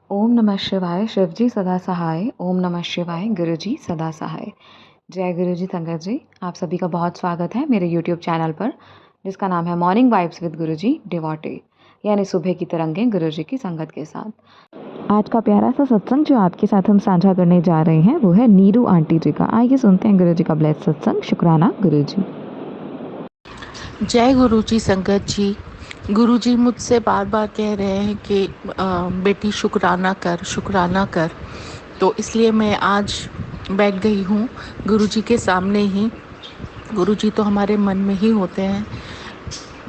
ओम नमः शिवाय, शिवजी सदा सहाय। ओम नमः शिवाय, गुरुजी सदा सहाय। जय गुरुजी संगत जी, आप सभी का बहुत स्वागत है मेरे यूट्यूब चैनल पर, जिसका नाम है morning vibes with Guruji devotee, यानी सुबह की तरंगें गुरुजी की संगत के साथ। आज का प्यारा सा सत्संग जो आपके साथ हम साझा करने जा रहे हैं वो है नीरू आंटी जी का। आइए सुनते हैं गुरुजी का ब्लेस सत्संग। शुक्राना गुरुजी। जय गुरुजी संगत जी। गुरुजी मुझसे बार बार कह रहे हैं कि बेटी शुक्राना कर, शुक्राना कर। तो इसलिए मैं आज बैठ गई हूँ गुरुजी के सामने ही। गुरुजी तो हमारे मन में ही होते हैं।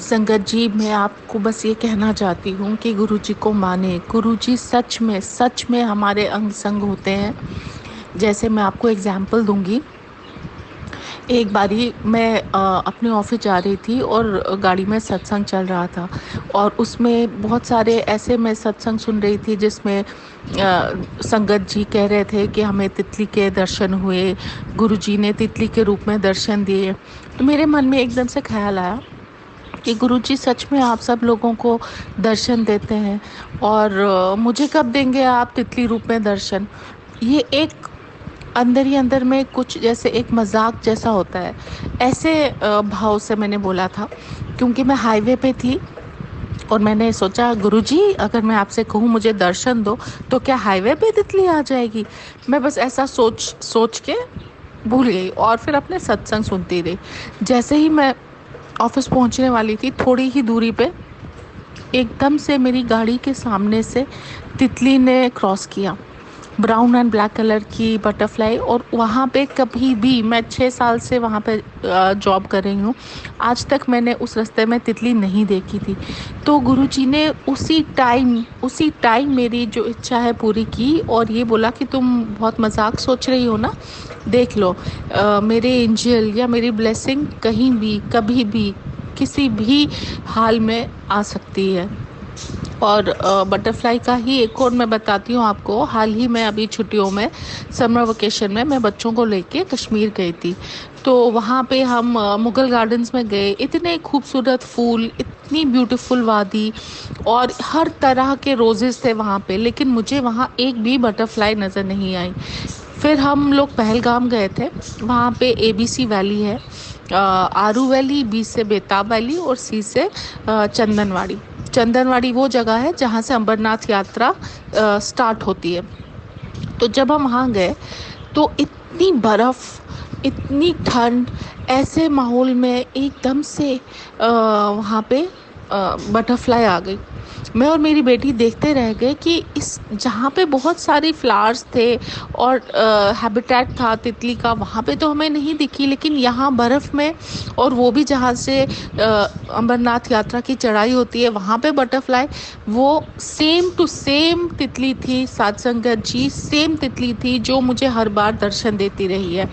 संगत जी, मैं आपको बस ये कहना चाहती हूँ कि गुरुजी को माने। गुरुजी सच में हमारे अंग संग होते हैं। जैसे मैं आपको एग्जाम्पल दूंगी। एक बारी मैं अपने ऑफिस जा रही थी और गाड़ी में सत्संग चल रहा था, और उसमें बहुत सारे ऐसे मैं सत्संग सुन रही थी जिसमें संगत जी कह रहे थे कि हमें तितली के दर्शन हुए, गुरुजी ने तितली के रूप में दर्शन दिए। तो मेरे मन में एकदम से ख्याल आया कि गुरुजी सच में आप सब लोगों को दर्शन देते हैं, और मुझे कब देंगे आप तितली रूप में दर्शन। ये एक अंदर ही अंदर में कुछ जैसे एक मजाक जैसा होता है, ऐसे भाव से मैंने बोला था, क्योंकि मैं हाईवे पे थी। और मैंने सोचा, गुरुजी अगर मैं आपसे कहूँ मुझे दर्शन दो, तो क्या हाईवे पे तितली आ जाएगी। मैं बस ऐसा सोच सोच के भूल गई और फिर अपने सत्संग सुनती रही। जैसे ही मैं ऑफिस पहुंचने वाली थी, थोड़ी ही दूरी पे एकदम से मेरी गाड़ी के सामने से तितली ने क्रॉस किया। ब्राउन एंड ब्लैक कलर की बटरफ्लाई। और वहाँ पे कभी भी, मैं 6 साल से वहाँ पे जॉब कर रही हूँ, आज तक मैंने उस रास्ते में तितली नहीं देखी थी। तो गुरुजी ने उसी टाइम मेरी जो इच्छा है पूरी की, और ये बोला कि तुम बहुत मजाक सोच रही हो ना, देख लो मेरे एंजल या मेरी ब्लेसिंग कहीं भी कभी भी किसी भी हाल में आ सकती है। और बटरफ्लाई का ही एक और मैं बताती हूँ आपको। हाल ही में अभी छुट्टियों में, समर वेकेशन में, मैं बच्चों को लेके कश्मीर गई थी। तो वहाँ पे हम मुगल गार्डन्स में गए। इतने खूबसूरत फूल, इतनी ब्यूटीफुल वादी, और हर तरह के रोजेस थे वहाँ पे, लेकिन मुझे वहाँ एक भी बटरफ्लाई नज़र नहीं आई। फिर हम लोग पहलगाम गए थे। वहाँ पे ABC वैली है, आरू वैली, बी से बेताब वैली, और सी से चंदनवाड़ी। चंदनवाड़ी वो जगह है जहाँ से अमरनाथ यात्रा स्टार्ट होती है। तो जब हम वहाँ गए तो इतनी बर्फ़, इतनी ठंड, ऐसे माहौल में एकदम से वहाँ पे बटरफ्लाई आ गई। मैं और मेरी बेटी देखते रह गए कि इस जहाँ पे बहुत सारे फ्लावर्स थे और हैबिटेट था तितली का, वहाँ पे तो हमें नहीं दिखी, लेकिन यहाँ बर्फ़ में, और वो भी जहाँ से अमरनाथ यात्रा की चढ़ाई होती है, वहाँ पे बटरफ्लाई, वो सेम टू सेम तितली थी। साथ संगत जी, सेम तितली थी जो मुझे हर बार दर्शन देती रही है।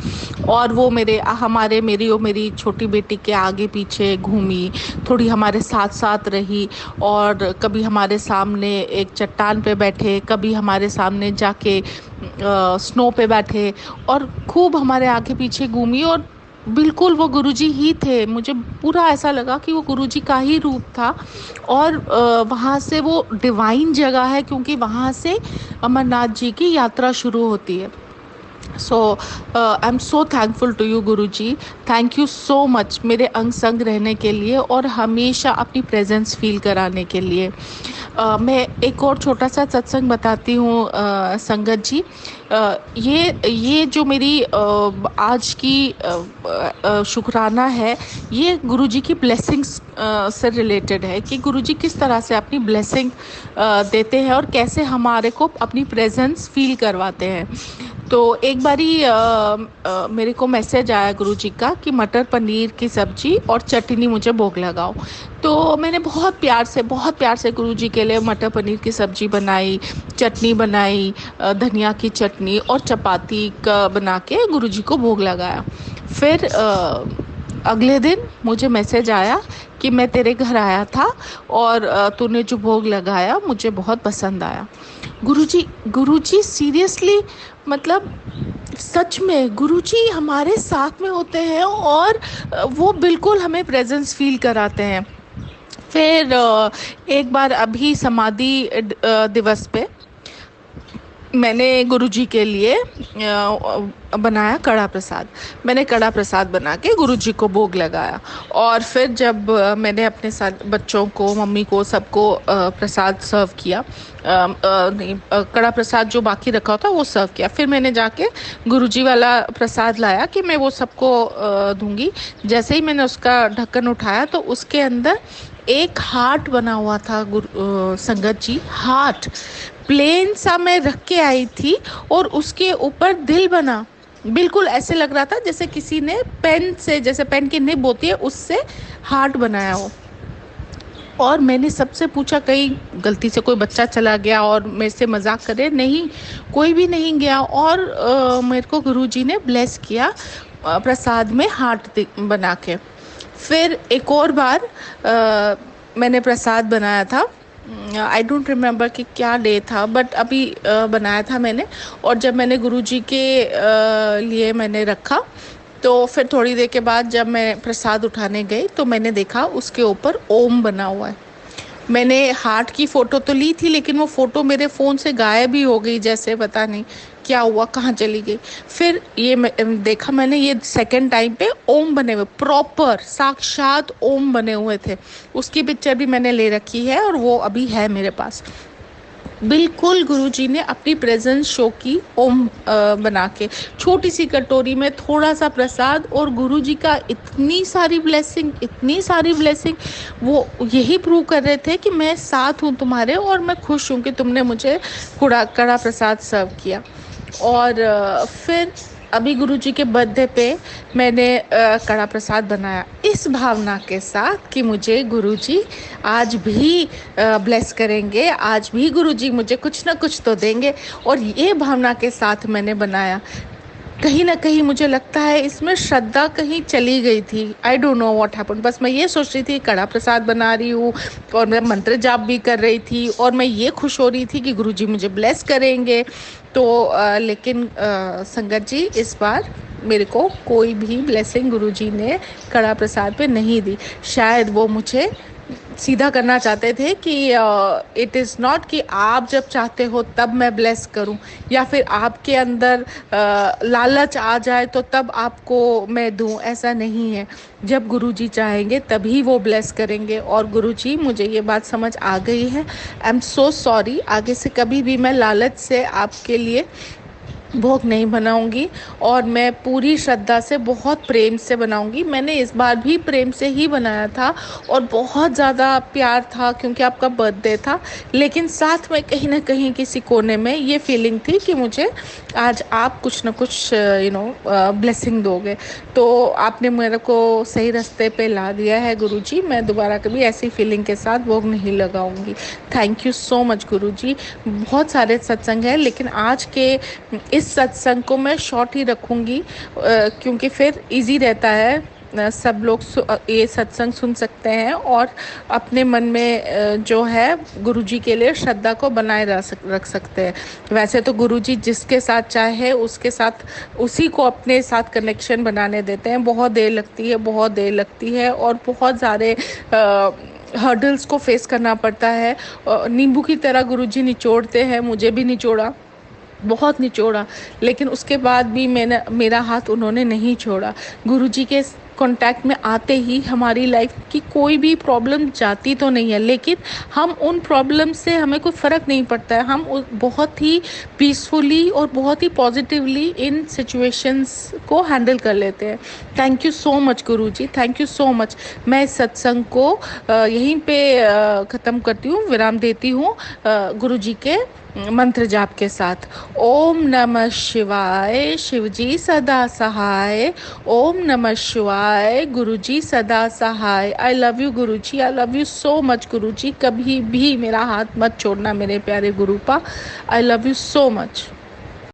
और वो मेरी और मेरी छोटी बेटी के आगे पीछे घूमी, थोड़ी हमारे साथ साथ रही, और कभी हमारे सामने एक चट्टान पे बैठे, कभी हमारे सामने जाके स्नो पे बैठे, और खूब हमारे आगे पीछे घूमी। और बिल्कुल वो गुरुजी ही थे। मुझे पूरा ऐसा लगा कि वो गुरुजी का ही रूप था। और वहाँ से वो डिवाइन जगह है, क्योंकि वहाँ से अमरनाथ जी की यात्रा शुरू होती है। So I am so thankful to you Guruji. Thank you so much मेरे अंग संग रहने के लिए और हमेशा अपनी प्रेजेंस फील कराने के लिए। मैं एक और छोटा सा सत्संग बताती हूँ संगत जी। ये जो मेरी आज की शुक्राना है, ये गुरुजी की ब्लेसिंग्स से रिलेटेड है, कि गुरुजी किस तरह से अपनी ब्लेसिंग देते हैं और कैसे हमारे को अपनी प्रेजेंस फील करवाते हैं। तो एक बारी मेरे को मैसेज आया गुरुजी का कि मटर पनीर की सब्जी और चटनी मुझे भोग लगाओ। तो मैंने बहुत प्यार से गुरुजी के लिए मटर पनीर की सब्जी बनाई, चटनी बनाई, धनिया की चटनी और चपाती का बना के गुरुजी को भोग लगाया। फिर अगले दिन मुझे मैसेज आया कि मैं तेरे घर आया था और तूने जो भोग लगाया मुझे बहुत पसंद आया। गुरुजी सीरियसली, मतलब सच में गुरुजी हमारे साथ में होते हैं, और वो बिल्कुल हमें प्रेजेंस फील कराते हैं। फिर एक बार अभी समाधि दिवस पे मैंने गुरुजी के लिए बनाया कड़ा प्रसाद। मैंने कड़ा प्रसाद बना के गुरुजी को भोग लगाया, और फिर जब मैंने अपने साथ बच्चों को, मम्मी को, सबको प्रसाद सर्व किया, नहीं, कड़ा प्रसाद जो बाकी रखा था वो सर्व किया। फिर मैंने जाके गुरुजी वाला प्रसाद लाया कि मैं वो सबको दूंगी। जैसे ही मैंने उसका ढक्कन उठाया तो उसके अंदर एक हार्ट बना हुआ था। संगत जी, हार्ट प्लेन सा मैं रख के आई थी और उसके ऊपर दिल बना। बिल्कुल ऐसे लग रहा था जैसे किसी ने पेन से, जैसे पेन की निब होती है उससे हार्ट बनाया हो। और मैंने सबसे पूछा कहीं गलती से कोई बच्चा चला गया और मेरे से मजाक करे, नहीं, कोई भी नहीं गया। और मेरे को गुरुजी ने ब्लेस किया प्रसाद में हार्ट बना के। फिर एक और बार मैंने प्रसाद बनाया था। आई डोंट रिमेम्बर कि क्या डे था, बट अभी बनाया था मैंने। और जब मैंने गुरुजी के लिए मैंने रखा, तो फिर थोड़ी देर के बाद जब मैं प्रसाद उठाने गई तो मैंने देखा उसके ऊपर ओम बना हुआ है। मैंने हार्ट की फ़ोटो तो ली थी, लेकिन वो फ़ोटो मेरे फ़ोन से गायब ही हो गई, जैसे पता नहीं क्या हुआ, कहाँ चली गई। फिर ये देखा मैंने, ये सेकंड टाइम पे ओम बने हुए, प्रॉपर साक्षात ओम बने हुए थे। उसकी पिक्चर भी मैंने ले रखी है और वो अभी है मेरे पास। बिल्कुल गुरुजी ने अपनी प्रेजेंस शो की ओम बना के, छोटी सी कटोरी में थोड़ा सा प्रसाद, और गुरुजी का इतनी सारी ब्लेसिंग, इतनी सारी ब्लेसिंग। वो यही प्रूव कर रहे थे कि मैं साथ हूँ तुम्हारे, और मैं खुश हूँ कि तुमने मुझे कड़ा प्रसाद सर्व किया। और फिर अभी गुरुजी के बर्थडे पे मैंने कड़ा प्रसाद बनाया इस भावना के साथ कि मुझे गुरुजी आज भी ब्लेस करेंगे, आज भी गुरुजी मुझे कुछ ना कुछ तो देंगे। और ये भावना के साथ मैंने बनाया। कहीं ना कहीं मुझे लगता है इसमें श्रद्धा कहीं चली गई थी। I don't know what happened. बस मैं ये सोच रही थी कड़ा प्रसाद बना रही हूँ, और मैं मंत्र जाप भी कर रही थी, और मैं ये खुश हो रही थी कि गुरुजी मुझे ब्लेस करेंगे। तो लेकिन संगत जी, इस बार मेरे को कोई भी ब्लेसिंग गुरुजी ने कड़ा प्रसाद पे नहीं दी। शायद वो मुझे सीधा करना चाहते थे कि इट इज़ नॉट कि आप जब चाहते हो तब मैं ब्लेस करूं, या फिर आपके अंदर लालच आ जाए तो तब आपको मैं दूं। ऐसा नहीं है। जब गुरुजी चाहेंगे तभी वो ब्लेस करेंगे। और गुरुजी, मुझे ये बात समझ आ गई है। आई एम सो सॉरी। आगे से कभी भी मैं लालच से आपके लिए भोग नहीं बनाऊंगी, और मैं पूरी श्रद्धा से, बहुत प्रेम से बनाऊंगी। मैंने इस बार भी प्रेम से ही बनाया था, और बहुत ज़्यादा प्यार था क्योंकि आपका बर्थडे था। लेकिन साथ में कहीं ना कहीं किसी कोने में ये फीलिंग थी कि मुझे आज आप कुछ ना कुछ ब्लेसिंग दोगे। तो आपने मेरे को सही रास्ते पे ला दिया है गुरुजी। मैं दोबारा कभी ऐसी फीलिंग के साथ भोग नहीं लगाऊंगी। थैंक यू सो मच गुरुजी। बहुत सारे सत्संग हैं, लेकिन आज के इस सत्संग को मैं शॉर्ट ही रखूँगी, क्योंकि फिर इजी रहता है। सब लोग ये सत्संग सुन सकते हैं और अपने मन में जो है गुरुजी के लिए श्रद्धा को बनाए रख सकते हैं। वैसे तो गुरुजी जिसके साथ चाहे उसके साथ, उसी को अपने साथ कनेक्शन बनाने देते हैं। बहुत देर लगती है, बहुत देर लगती है, और बहुत सारे हर्डल्स को फेस करना पड़ता है। नींबू की तरह गुरुजी निचोड़ते हैं, मुझे भी निचोड़ा, बहुत निचोड़ा, लेकिन उसके बाद भी मेरा हाथ उन्होंने नहीं छोड़ा। गुरुजी के कांटेक्ट में आते ही हमारी लाइफ की कोई भी प्रॉब्लम जाती तो नहीं है, लेकिन हम उन प्रॉब्लम से, हमें कोई फ़र्क नहीं पड़ता है। हम बहुत ही पीसफुली और बहुत ही पॉजिटिवली इन सिचुएशंस को हैंडल कर लेते हैं। Thank you so much Guruji, thank you so much. मैं इस सत्संग को यहीं पे ख़त्म करती हूँ, विराम देती हूँ गुरुजी के मंत्र जाप के साथ। ओम नमः शिवाय, शिवजी सदा सहाय। ओम नमः शिवाय, गुरुजी सदा सहाय। I love you Guruji, I love you so much Guruji. कभी भी मेरा हाथ मत छोड़ना मेरे प्यारे गुरुपा। I love you so much.